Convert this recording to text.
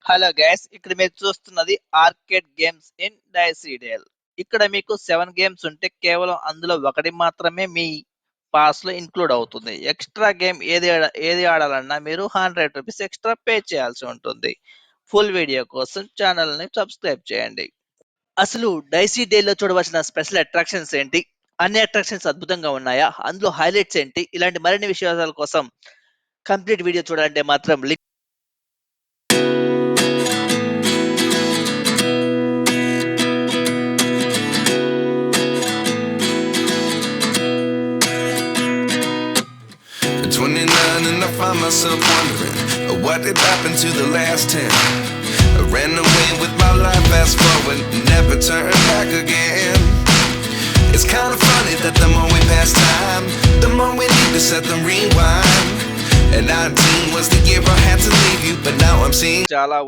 Hello guys, ఇక్కడ మీరు చూస్తున్నది ఆర్కేడ్ గేమ్స్ ఇన్ డైసీడేల్. ఇక్కడ మీకు 7 గేమ్స్ ఉంటే కేవలం అందులో ఒకటి మాత్రమే మీ పాస్ లో ఇంక్లూడ్ అవుతుంది. ఎక్స్ట్రా గేమ్ ఏది ఆడాలన్నా మీరు ₹100 ఎక్స్ట్రా పే చేయాల్సి ఉంటుంది. ఫుల్ వీడియో కోసం ఛానల్ ని సబ్స్క్రైబ్ చేయండి. అసలు డైసీ డే లో చూడవలసిన స్పెషల్ అట్రాక్షన్స్ ఏంటి? అన్ని అట్రాక్షన్స్ అద్భుతంగా ఉన్నాయా? అందులో హైలైట్స్ ఏంటి? ఇలాంటి మరిన్ని విషయాల కోసం కంప్లీట్ వీడియో చూడాలంటే మాత్రం 29 and I find myself wondering what did happen to the last 10. I ran away with my life, fast forward, never turn back again. It's kind of funny that the more we pass time, the more we need to set the rewind. And 19 was the year I had to leave you, but now I'm seeing చాలా